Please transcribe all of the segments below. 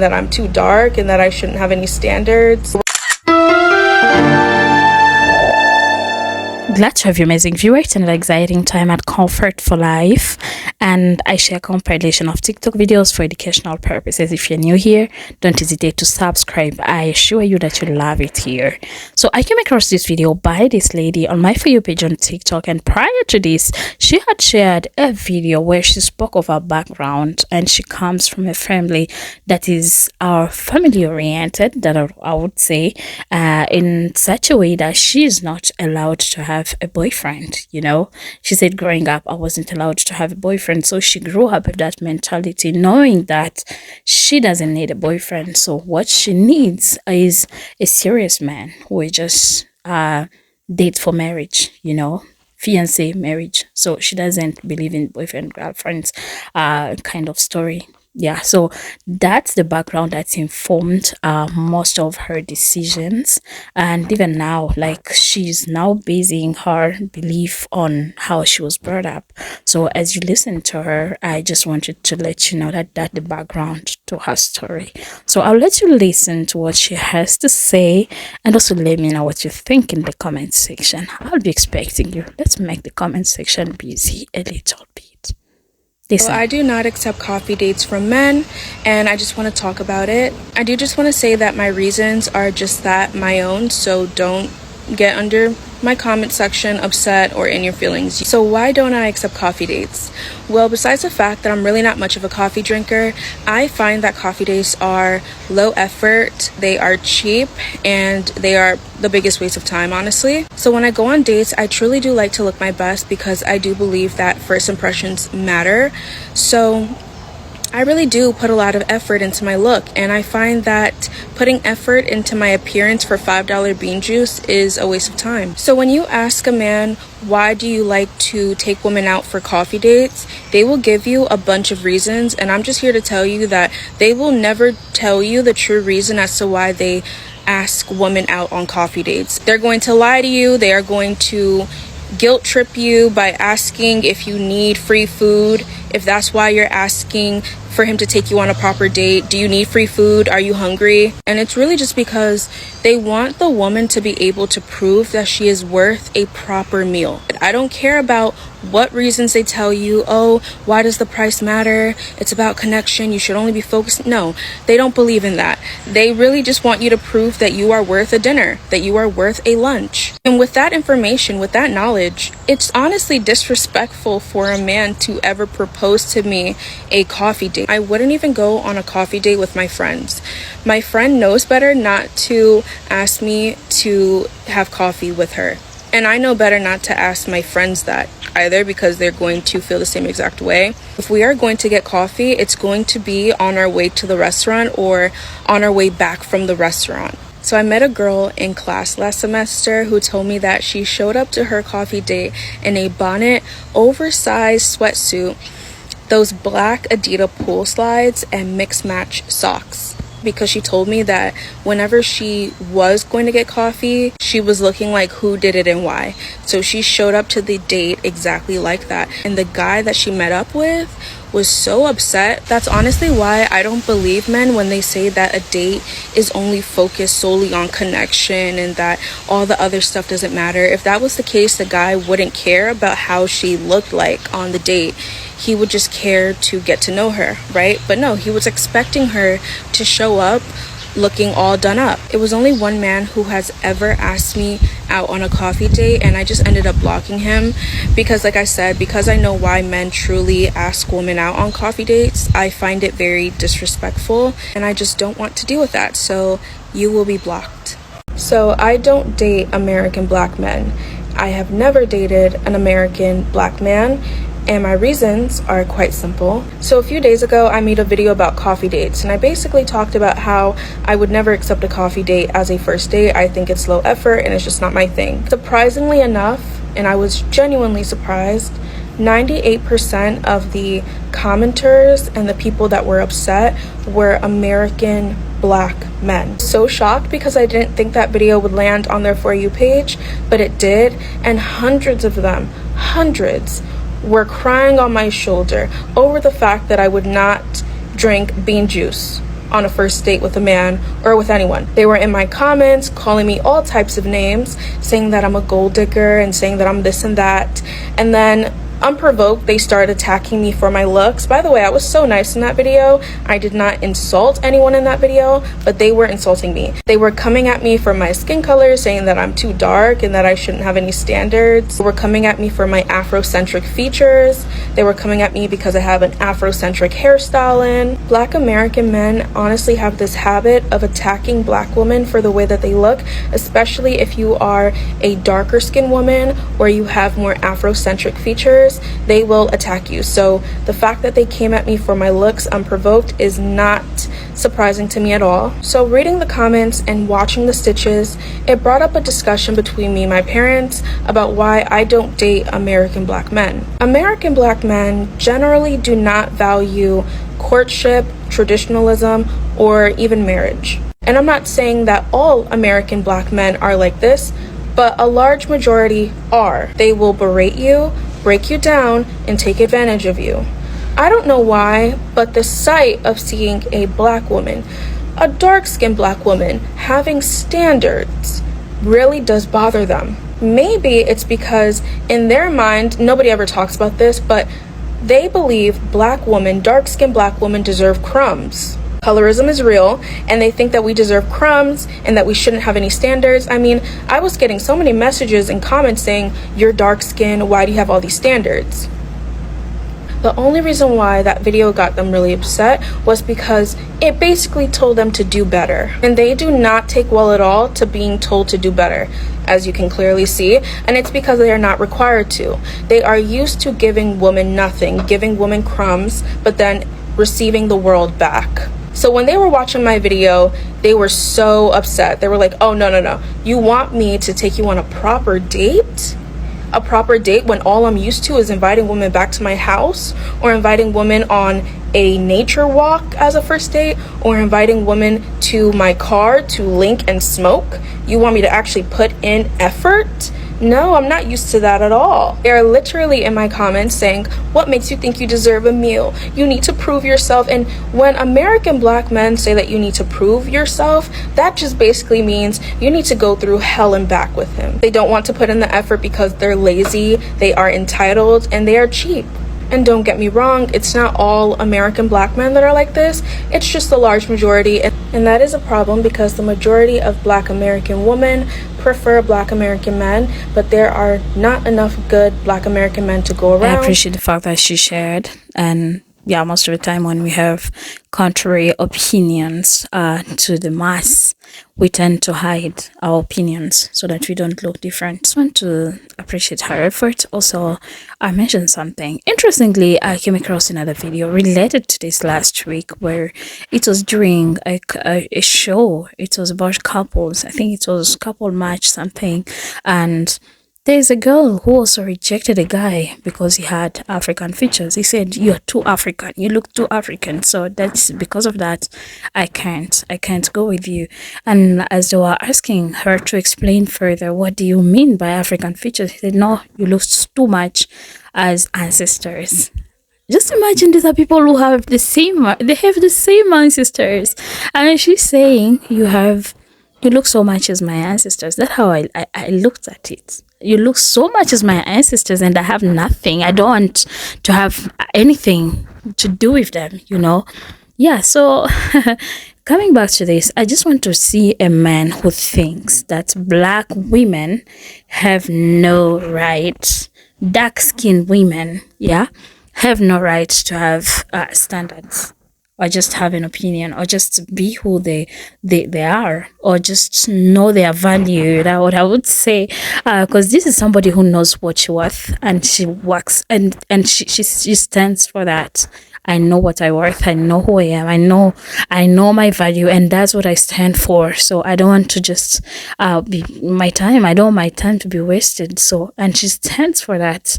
that I'm too dark and that I shouldn't have any standards. Glad to have you, amazing viewer. It's an exciting time at Comfort for Life, and I share compilation of TikTok videos for educational purposes. If you're new here, don't hesitate to subscribe. I assure you that you'll love it here. So I came across this video by this lady on my For You page on TikTok, and prior to this, she had shared a video where she spoke of her background, and she comes from a family that is family oriented, that I would say, in such a way that she is not allowed to have a boyfriend. You know, she said growing up I wasn't allowed to have a boyfriend, so she grew up with that mentality, knowing that she doesn't need a boyfriend. So what she needs is a serious man who will just date for marriage, you know, fiancé marriage. So she doesn't believe in boyfriend girlfriends kind of story. Yeah, so that's the background that's informed most of her decisions. And even now, like, she's now basing her belief on how she was brought up. So as you listen to her, I just wanted to let you know that that's the background to her story. So I'll let you listen to what she has to say, and also let me know what you think in the comment section. I'll be expecting you. Let's make the comment section busy a little bit. So I do not accept coffee dates from men, and I just want to talk about it. I do just want to say that my reasons are just that, my own, so don't get under my comment section upset or in your feelings. So why don't I accept coffee dates? Well, besides the fact that I'm really not much of a coffee drinker, I find that coffee dates are low effort, they are cheap, and they are the biggest waste of time, honestly. So when I go on dates, I truly do like to look my best, because I do believe that first impressions matter. So I really do put a lot of effort into my look, and I find that putting effort into my appearance for $5 bean juice is a waste of time. So when you ask a man, why do you like to take women out for coffee dates, they will give you a bunch of reasons, and I'm just here to tell you that they will never tell you the true reason as to why they ask women out on coffee dates. They're going to lie to you. They are going to guilt trip you by asking if you need free food. If that's why you're asking for him to take you on a proper date, do you need free food? Are you hungry? And it's really just because they want the woman to be able to prove that she is worth a proper meal. I don't care about what reasons they tell you. Oh, why does the price matter? It's about connection. You should only be focused. No, they don't believe in that. They really just want you to prove that you are worth a dinner, that you are worth a lunch. And with that information, with that knowledge, it's honestly disrespectful for a man to ever propose to me a coffee date. I wouldn't even go on a coffee date with my friends. My friend knows better not to ask me to have coffee with her. And I know better not to ask my friends that either, because they're going to feel the same exact way. If we are going to get coffee, it's going to be on our way to the restaurant or on our way back from the restaurant. So I met a girl in class last semester who told me that she showed up to her coffee date in a bonnet, oversized sweatsuit, those black Adidas pool slides, and mixed match socks. Because she told me that whenever she was going to get coffee, she was looking like who did it and why. So she showed up to the date exactly like that. And the guy that she met up with was so upset. That's honestly why I don't believe men when they say that a date is only focused solely on connection and that all the other stuff doesn't matter. If that was the case, the guy wouldn't care about how she looked like on the date. He would just care to get to know her, right? But no, he was expecting her to show up looking all done up. It was only one man who has ever asked me out on a coffee date, and I just ended up blocking him because, like I said, because I know why men truly ask women out on coffee dates, I find it very disrespectful, and I just don't want to deal with that. So you will be blocked. So I don't date American black men. I have never dated an American black man, and my reasons are quite simple. So a few days ago, I made a video about coffee dates, and I basically talked about how I would never accept a coffee date as a first date. I think it's low effort and it's just not my thing. Surprisingly enough, and I was genuinely surprised, 98% of the commenters and the people that were upset were American black men. So shocked because I didn't think that video would land on their For You page, but it did, and hundreds of them, hundreds, were crying on my shoulder over the fact that I would not drink bean juice on a first date with a man or with anyone. They were in my comments calling me all types of names, saying that I'm a gold digger and saying that I'm this and that. And then unprovoked, they started attacking me for my looks. By the way, I was so nice in that video. I did not insult anyone in that video, but they were insulting me. They were coming at me for my skin color, saying that I'm too dark and that I shouldn't have any standards. They were coming at me for my Afrocentric features. They were coming at me because I have an Afrocentric hairstyle in. Black American men honestly have this habit of attacking black women for the way that they look, especially if you are a darker skinned woman or you have more Afrocentric features. They will attack you. So the fact that they came at me for my looks unprovoked is not surprising to me at all. So reading the comments and watching the stitches, it brought up a discussion between me and my parents about why I don't date American black men. American black men generally do not value courtship, traditionalism, or even marriage. And I'm not saying that all American black men are like this, but a large majority are. They will berate you, break you down, and take advantage of you. I don't know why, but the sight of seeing a black woman, a dark-skinned black woman, having standards really does bother them. Maybe it's because in their mind, nobody ever talks about this, but they believe black women, dark-skinned black women deserve crumbs. Colorism is real, and they think that we deserve crumbs and that we shouldn't have any standards. I mean, I was getting so many messages and comments saying, "You're dark skinned, why do you have all these standards?" The only reason why that video got them really upset was because it basically told them to do better. And they do not take well at all to being told to do better, as you can clearly see. And it's because they are not required to. They are used to giving women nothing, giving women crumbs, but then receiving the world back. So when they were watching my video, they were so upset. They were like, "Oh, no. You want me to take you on a proper date? A proper date when all I'm used to is inviting women back to my house, or inviting women on a nature walk as a first date, or inviting women to my car to link and smoke? You want me to actually put in effort? No, I'm not used to that at all." They are literally in my comments saying, "What makes you think you deserve a meal? You need to prove yourself." And when American black men say that you need to prove yourself, that just basically means you need to go through hell and back with him. They don't want to put in the effort because they're lazy, they are entitled, and they are cheap. And don't get me wrong, it's not all American black men that are like this. It's just the large majority. And that is a problem because the majority of black American women prefer black American men, but there are not enough good black American men to go around. I appreciate the fact that she shared. And yeah, most of the time when we have contrary opinions to the mass, we tend to hide our opinions so that we don't look different. I just want to appreciate her effort. Also, I mentioned something. Interestingly, I came across another video related to this last week where it was during a show. It was about couples. I think it was couple match something. And there's a girl who also rejected a guy because he had African features. He said, "You're too African. You look too African. So that's because of that, I can't go with you." And as they were asking her to explain further, "What do you mean by African features?" He said, "No, you look too much as ancestors." Just imagine these are people who have the same ancestors. And she's saying, you look so much as my ancestors. That's how I looked at it. You look so much as my ancestors and I have nothing. I don't want to have anything to do with them, Yeah, so coming back to this, I just want to see a man who thinks that black women have no right, dark-skinned women, have no right to have standards, or just have an opinion, or just be who they are, or just know their value. That's what I would say, because this is somebody who knows what she's worth, and she works, and she stands for that. I know what I worth. I know who I am. I know my value, and that's what I stand for. So I don't want to just be my time. I don't want my time to be wasted. So, and she stands for that.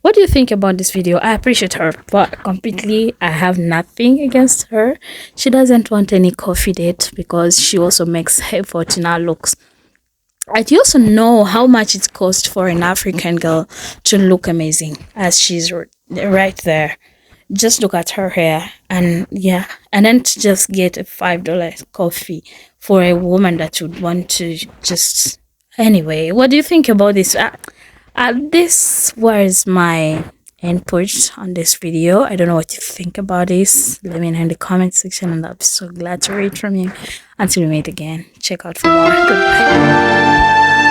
What do you think about this video? I appreciate her, but completely, I have nothing against her. She doesn't want any coffee date because she also makes effort in her looks. I also know how much it costs for an African girl to look amazing, as she's right there. just look at her hair, and yeah, and then to just get a $5 coffee for a woman that would want to just, anyway, what do you think about this? This was my input on this video. I don't know what you think about this. Let me know in the comment section, and I'll be so glad to read from you. Until we meet again, check out for more. Goodbye.